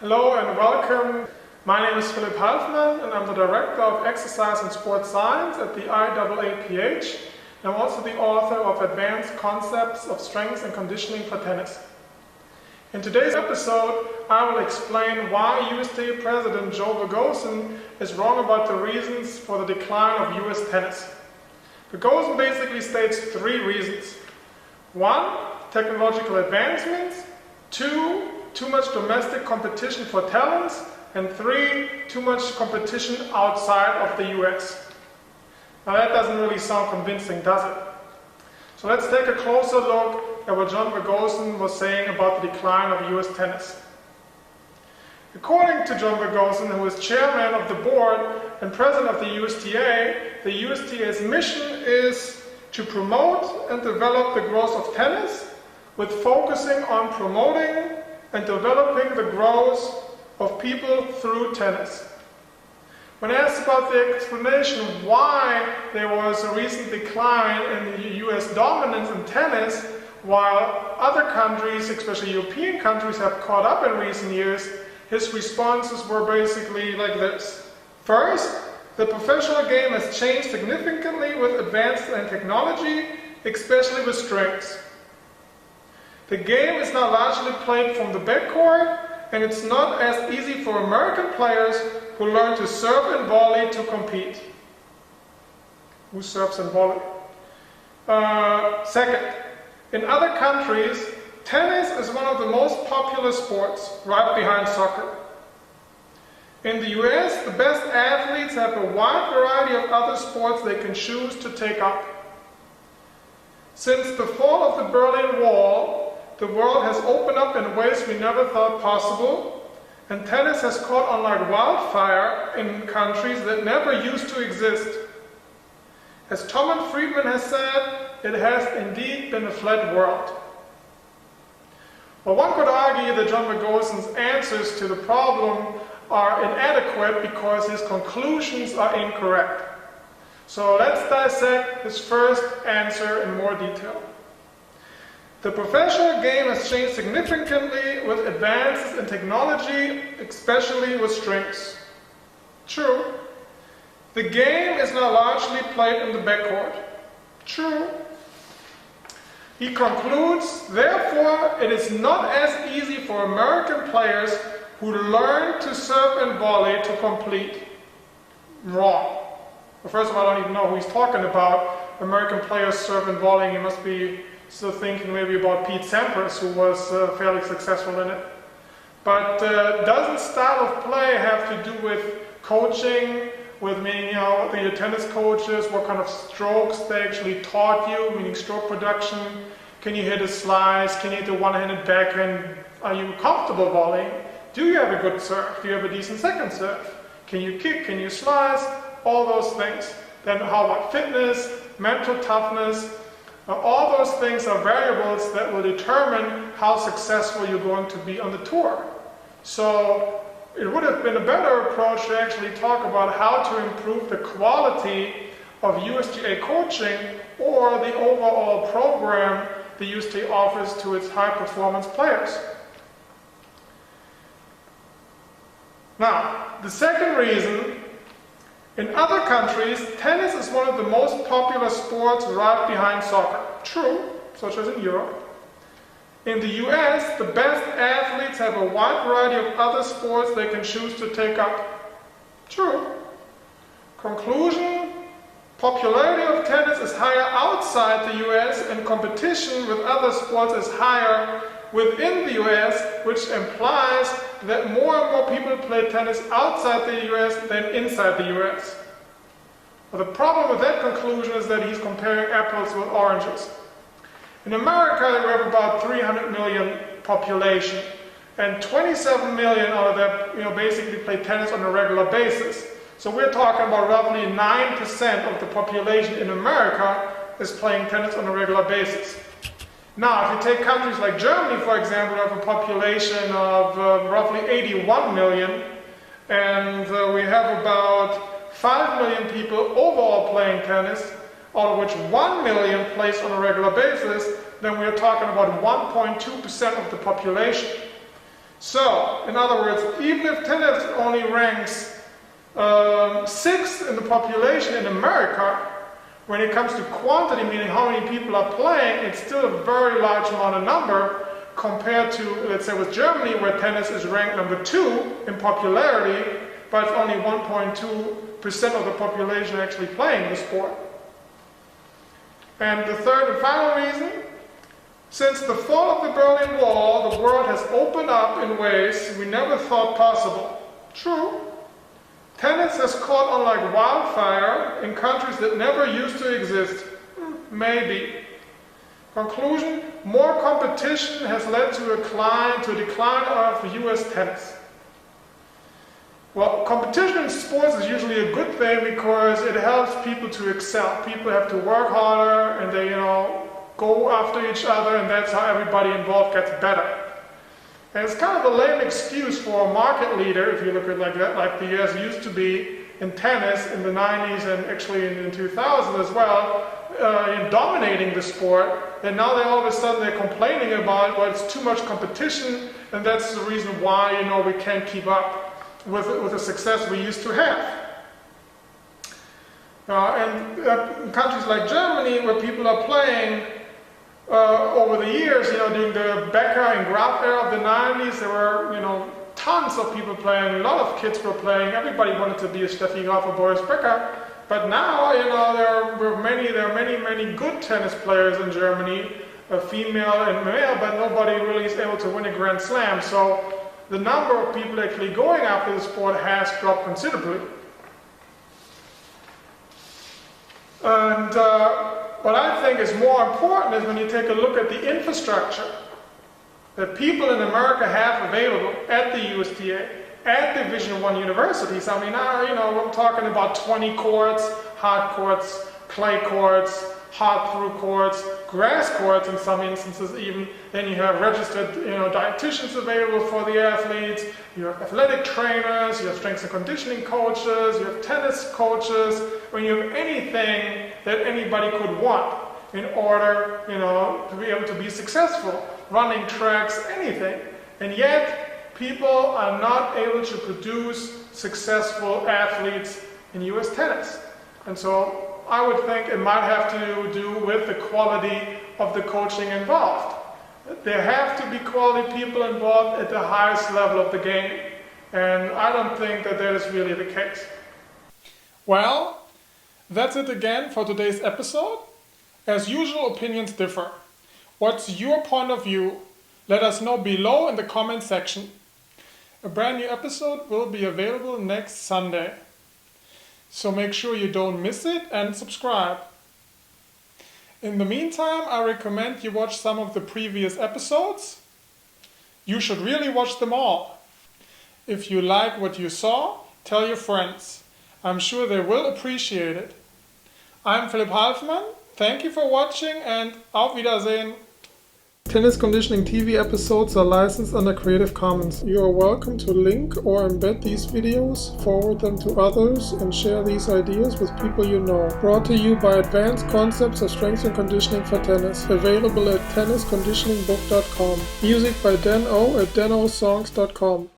Hello and welcome. My name is Philipp Halfmann and I'm the Director of Exercise and Sports Science at the IAAPH. I'm also the author of Advanced Concepts of Strength and Conditioning for Tennis. In today's episode, I will explain why USTA President Jon Vegosen is wrong about the reasons for the decline of US tennis. Vegosen basically states three reasons. 1. Technological advancements. 2. Too much domestic competition for talents. And 3. Too much competition outside of the US. Now that doesn't really sound convincing, does it? So let's take a closer look at what Jon Vegosen was saying about the decline of US tennis. According to Jon Vegosen, who is chairman of the board and president of the USTA's mission is to promote and develop the growth of tennis with focusing on promoting and developing the growth of people through tennis. When asked about the explanation why there was a recent decline in the US dominance in tennis, while other countries, especially European countries, have caught up in recent years, his responses were basically like this. First, the professional game has changed significantly with advances in technology, especially with strings. The game is now largely played from the backcourt, and it's not as easy for American players who learn to serve and volley to compete. Who serves and volley? Second, in other countries, tennis is one of the most popular sports, right behind soccer. In the US, the best athletes have a wide variety of other sports they can choose to take up. Since the fall of the Berlin Wall, the world has opened up in ways we never thought possible, and tennis has caught on like wildfire in countries that never used to exist. As Thomas Friedman has said, it has indeed been a flat world. Well, one could argue that Jon Vegosen's answers to the problem are inadequate because his conclusions are incorrect. So let's dissect his first answer in more detail. The professional game has changed significantly with advances in technology, especially with strings. True. The game is now largely played in the backcourt. True. He concludes, therefore, it is not as easy for American players who learn to serve and volley to complete. Wrong. Well, first of all, I don't even know who he's talking about. American players serve and volleying, he must be still thinking maybe about Pete Sampras, who was fairly successful in it. But doesn't style of play have to do with coaching, with meaning, your tennis coaches, what kind of strokes they actually taught you, meaning stroke production? Can you hit a slice? Can you hit a one-handed backhand? Are you comfortable volleying? Do you have a good serve? Do you have a decent second serve? Can you kick? Can you slice? All those things. Then how about fitness, mental toughness? All those things are variables that will determine how successful you're going to be on the tour. So it would have been a better approach to actually talk about how to improve the quality of USTA coaching or the overall program the USTA offers to its high-performance players. Now, the second reason, in other countries, tennis is one of the most popular sports right behind soccer. True, such as in Europe. In the US, the best athletes have a wide variety of other sports they can choose to take up. True. Conclusion, popularity of tennis is higher outside the US and competition with other sports is higher within the US, which implies that more and more people play tennis outside the US than inside the US. Well, the problem with that conclusion is that he's comparing apples with oranges. In America, we have about 300 million population, and 27 million out of that, basically play tennis on a regular basis. So we're talking about roughly 9% of the population in America is playing tennis on a regular basis. Now, if you take countries like Germany, for example, have a population of roughly 81 million, and we have about 5 million people overall playing tennis, out of which 1 million plays on a regular basis, then we are talking about 1.2% of the population. So, in other words, even if tennis only ranks 6th in the population in America, when it comes to quantity, meaning how many people are playing, it's still a very large amount of number compared to, let's say, with Germany, where tennis is ranked number 2 in popularity, but it's only 1.2% of the population actually playing the sport. And the third and final reason, since the fall of the Berlin Wall, the world has opened up in ways we never thought possible. True. Tennis has caught on like wildfire in countries that never used to exist. Maybe. Conclusion, more competition has led to a decline of US tennis. Well, competition in sports is usually a good thing because it helps people to excel. People have to work harder and they, go after each other, and that's how everybody involved gets better. And it's kind of a lame excuse for a market leader, if you look at it like that, like the US used to be in tennis in the 90s and actually in 2000 as well, in dominating the sport. And now all of a sudden they're complaining about, well, it's too much competition, and that's the reason why, we can't keep up with the success we used to have. And in countries like Germany, where people are playing over the years, during the Becker and Graf era of the 90s, there were, tons of people playing, a lot of kids were playing, everybody wanted to be a Steffi Graf or Boris Becker. But now, there are many good tennis players in Germany, female and male, but nobody really is able to win a Grand Slam. So the number of people actually going after the sport has dropped considerably. And what I think is more important is when you take a look at the infrastructure that people in America have available at the USTA, at Division I universities. I mean, I'm talking about 20 courts, hard courts, clay courts, hard-through courts, grass courts in some instances even. Then you have registered, dietitians available for the athletes. You have athletic trainers, you have strength and conditioning coaches, you have tennis coaches. When you have anything that anybody could want in order, to be able to be successful, running tracks, anything. And yet, people are not able to produce successful athletes in US tennis. And so I would think it might have to do with the quality of the coaching involved. There have to be quality people involved at the highest level of the game. And I don't think that is really the case. Well, that's it again for today's episode. As usual, opinions differ. What's your point of view? Let us know below in the comment section. A brand new episode will be available next Sunday. So make sure you don't miss it and subscribe. In the meantime, I recommend you watch some of the previous episodes. You should really watch them all. If you like what you saw, tell your friends. I'm sure they will appreciate it. I'm Philipp Halfmann. Thank you for watching and auf Wiedersehen. Tennis Conditioning TV episodes are licensed under Creative Commons. You are welcome to link or embed these videos, forward them to others, and share these ideas with people you know. Brought to you by Advanced Concepts of Strength and Conditioning for Tennis. Available at tennisconditioningbook.com. Music by Dan O at danosongs.com.